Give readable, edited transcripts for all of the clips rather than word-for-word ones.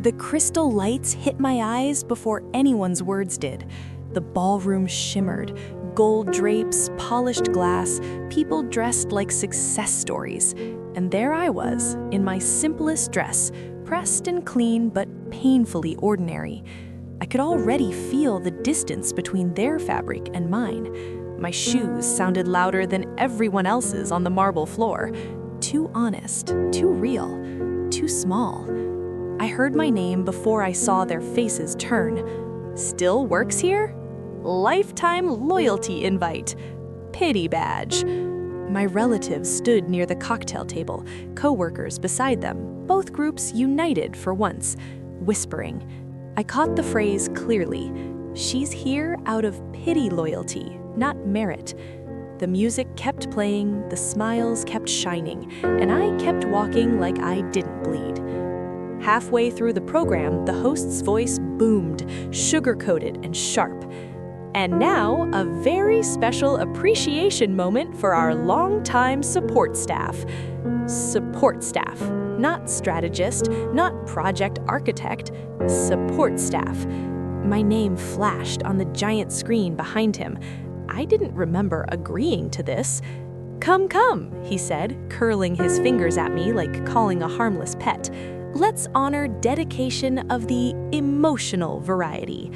The crystal lights hit my eyes before anyone's words did. The ballroom shimmered, gold drapes, polished glass, people dressed like success stories. And there I was, in my simplest dress, pressed and clean but painfully ordinary. I could already feel the distance between their fabric and mine. My shoes sounded louder than everyone else's on the marble floor. Too honest, too real, too small. I heard my name before I saw their faces turn. Still works here? Lifetime loyalty invite. Pity badge. My relatives stood near the cocktail table, co-workers beside them, both groups united for once, whispering. I caught the phrase clearly. She's here out of pity loyalty, not merit. The music kept playing, the smiles kept shining, and I kept walking like I didn't bleed. Halfway through the program, the host's voice boomed, sugar-coated and sharp. And now, a very special appreciation moment for our longtime support staff. Support staff, not strategist, not project architect, support staff. My name flashed on the giant screen behind him. I didn't remember agreeing to this. Come, come, he said, curling his fingers at me like calling a harmless pet. Let's honor dedication of the emotional variety.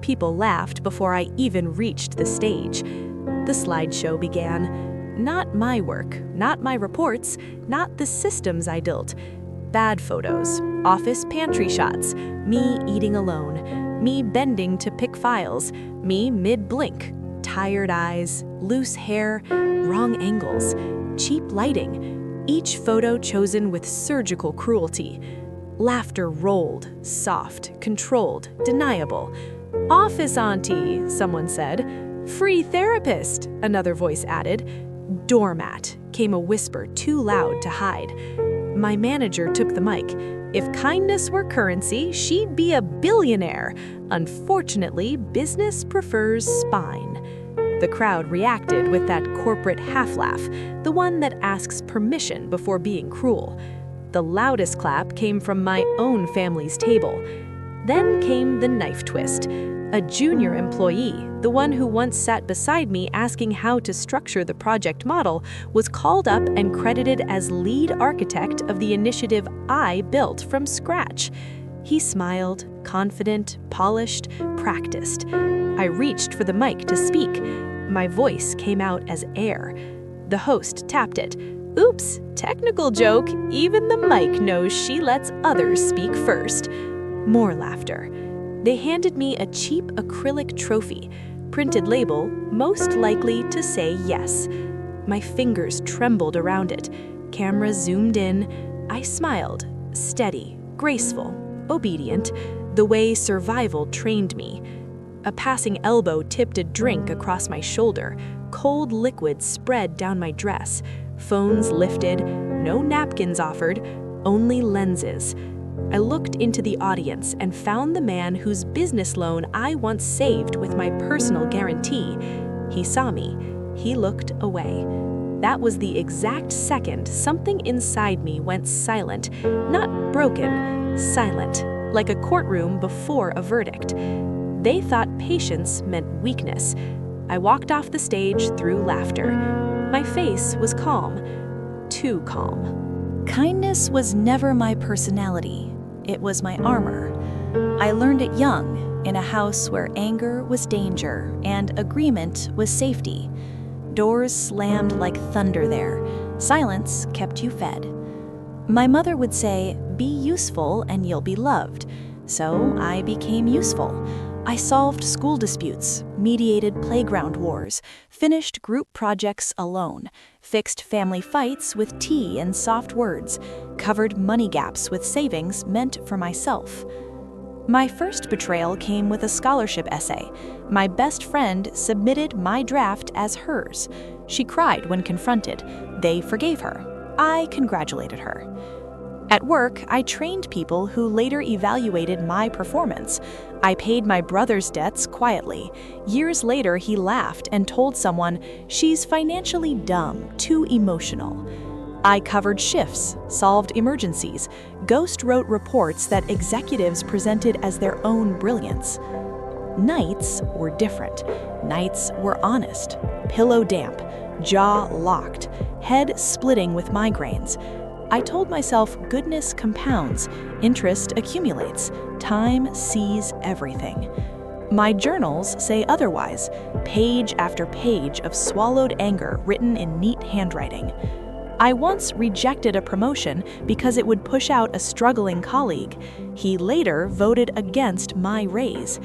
People laughed before I even reached the stage. The slideshow began. Not my work, not my reports, not the systems I built. Bad photos, office pantry shots, me eating alone, me bending to pick files, me mid-blink, tired eyes, loose hair, wrong angles, cheap lighting, each photo chosen with surgical cruelty. Laughter rolled, soft, controlled, deniable. Office aunty, someone said. Free therapist, another voice added. Doormat, came a whisper too loud to hide. My manager took the mic. If kindness were currency, she'd be a billionaire. Unfortunately, business prefers spine. The crowd reacted with that corporate half-laugh, the one that asks permission before being cruel. The loudest clap came from my own family's table. Then came the knife twist. A junior employee, the one who once sat beside me asking how to structure the project model, was called up and credited as lead architect of the initiative I built from scratch. He smiled, confident, polished, practiced. I reached for the mic to speak. My voice came out as air. The host tapped it. Oops, technical joke. Even the mic knows she lets others speak first. More laughter. They handed me a cheap acrylic trophy, printed label, most likely to say yes. My fingers trembled around it. Camera zoomed in. I smiled, steady, graceful, obedient, the way survival trained me. A passing elbow tipped a drink across my shoulder. Cold liquid spread down my dress. Phones lifted, no napkins offered, only lenses. I looked into the audience and found the man whose business loan I once saved with my personal guarantee. He saw me. He looked away. That was the exact second something inside me went silent, not broken, silent, like a courtroom before a verdict. They thought patience meant weakness. I walked off the stage through laughter. My face was calm, too calm. Kindness was never my personality. It was my armor. I learned it young, in a house where anger was danger and agreement was safety. Doors slammed like thunder there. Silence kept you fed. My mother would say, "Be useful and you'll be loved." So I became useful. I solved school disputes, mediated playground wars, finished group projects alone, fixed family fights with tea and soft words, covered money gaps with savings meant for myself. My first betrayal came with a scholarship essay. My best friend submitted my draft as hers. She cried when confronted. They forgave her. I congratulated her. At work, I trained people who later evaluated my performance. I paid my brother's debts quietly. Years later, he laughed and told someone, "She's financially dumb, too emotional." I covered shifts, solved emergencies, ghost wrote reports that executives presented as their own brilliance. Nights were different. Nights were honest, pillow damp, jaw locked, head splitting with migraines. I told myself goodness compounds, interest accumulates, time sees everything. My journals say otherwise, page after page of swallowed anger written in neat handwriting. I once rejected a promotion because it would push out a struggling colleague. He later voted against my raise.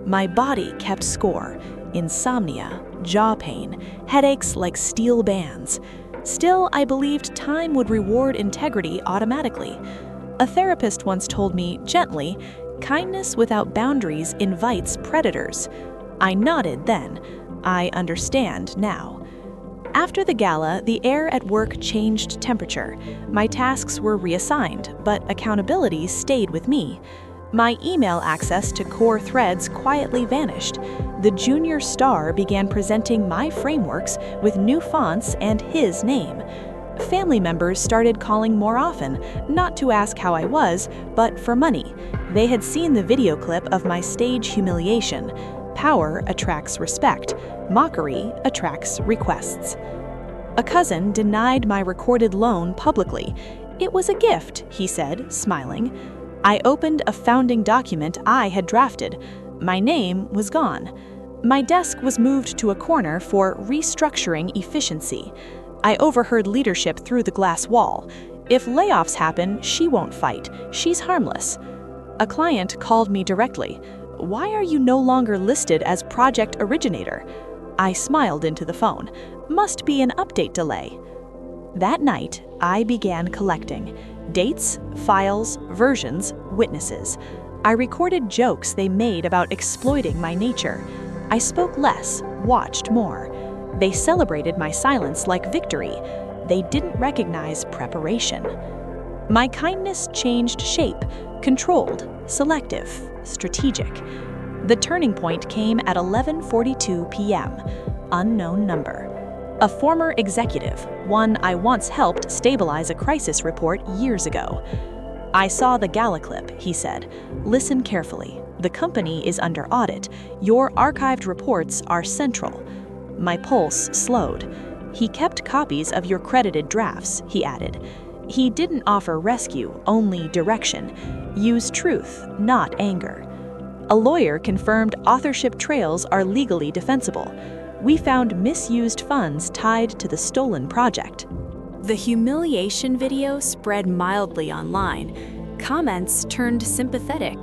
My body kept score. Insomnia, jaw pain, headaches like steel bands. Still, I believed time would reward integrity automatically. A therapist once told me, gently, kindness without boundaries invites predators. I nodded then. I understand now. After the gala, the air at work changed temperature. My tasks were reassigned, but accountability stayed with me. My email access to core threads quietly vanished. The junior star began presenting my frameworks with new fonts and his name. Family members started calling more often, not to ask how I was, but for money. They had seen the video clip of my stage humiliation. Power attracts respect. Mockery attracts requests. A cousin denied my recorded loan publicly. It was a gift, he said, smiling. I opened a founding document I had drafted. My name was gone. My desk was moved to a corner for restructuring efficiency. I overheard leadership through the glass wall. If layoffs happen, she won't fight. She's harmless. A client called me directly. Why are you no longer listed as project originator? I smiled into the phone. Must be an update delay. That night, I began collecting dates, files, versions, witnesses. I recorded jokes they made about exploiting my nature. I spoke less, watched more. They celebrated my silence like victory. They didn't recognize preparation. My kindness changed shape, controlled, selective, strategic. The turning point came at 11:42 p.m. Unknown number. A former executive, one I once helped stabilize a crisis report years ago. I saw the gala clip, he said. Listen carefully. The company is under audit. Your archived reports are central. My pulse slowed. He kept copies of your credited drafts, he added. He didn't offer rescue, only direction. Use truth, not anger. A lawyer confirmed authorship trails are legally defensible. We found misused funds tied to the stolen project. The humiliation video spread mildly online. Comments turned sympathetic.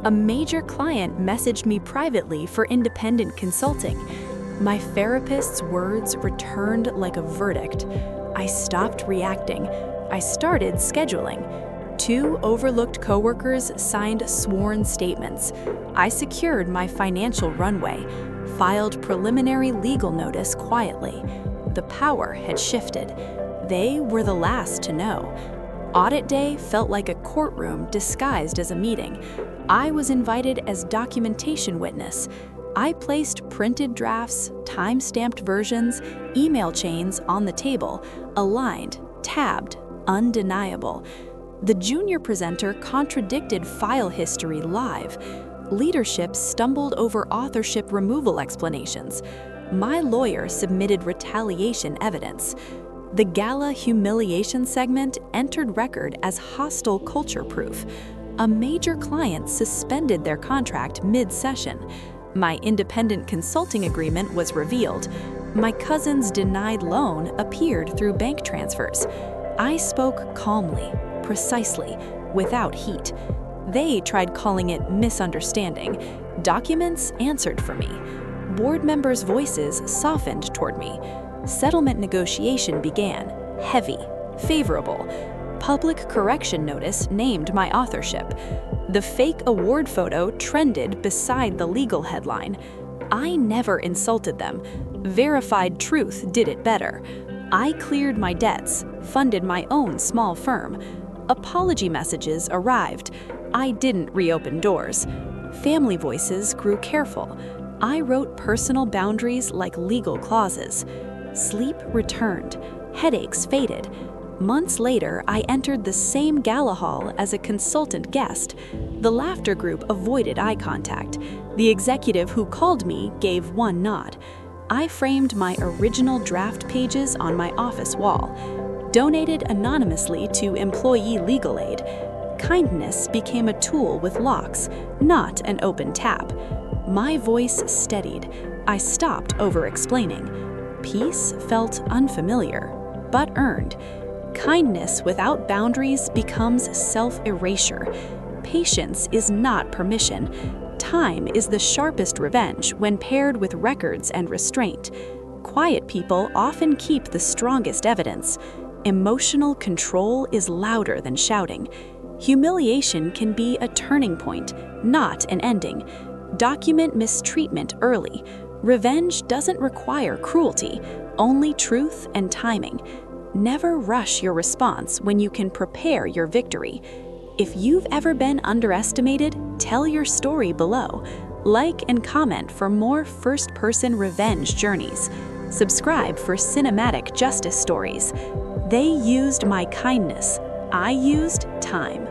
A major client messaged me privately for independent consulting. My therapist's words returned like a verdict. I stopped reacting. I started scheduling. 2 overlooked coworkers signed sworn statements. I secured my financial runway, filed preliminary legal notice quietly. The power had shifted. They were the last to know. Audit day felt like a courtroom disguised as a meeting. I was invited as documentation witness. I placed printed drafts, time-stamped versions, email chains on the table, aligned, tabbed, undeniable. The junior presenter contradicted file history live. Leadership stumbled over authorship removal explanations. My lawyer submitted retaliation evidence. The gala humiliation segment entered record as hostile culture proof. A major client suspended their contract mid-session. My independent consulting agreement was revealed. My cousin's denied loan appeared through bank transfers. I spoke calmly, precisely, without heat. They tried calling it misunderstanding. Documents answered for me. Board members' voices softened toward me. Settlement negotiation began, heavy, favorable. Public correction notice named my authorship. The fake award photo trended beside the legal headline. I never insulted them. Verified truth did it better. I cleared my debts, funded my own small firm. Apology messages arrived. I didn't reopen doors. Family voices grew careful. I wrote personal boundaries like legal clauses. Sleep returned. Headaches faded. Months later, I entered the same gala hall as a consultant guest. The laughter group avoided eye contact. The executive who called me gave one nod. I framed my original draft pages on my office wall. Donated anonymously to employee legal aid. Kindness became a tool with locks, not an open tap. My voice steadied. I stopped over-explaining. Peace felt unfamiliar, but earned. Kindness without boundaries becomes self-erasure. Patience is not permission. Time is the sharpest revenge when paired with records and restraint. Quiet people often keep the strongest evidence. Emotional control is louder than shouting. Humiliation can be a turning point, not an ending. Document mistreatment early. Revenge doesn't require cruelty, only truth and timing. Never rush your response when you can prepare your victory. If you've ever been underestimated, tell your story below. Like and comment for more first-person revenge journeys. Subscribe for cinematic justice stories. They used my kindness. I used time.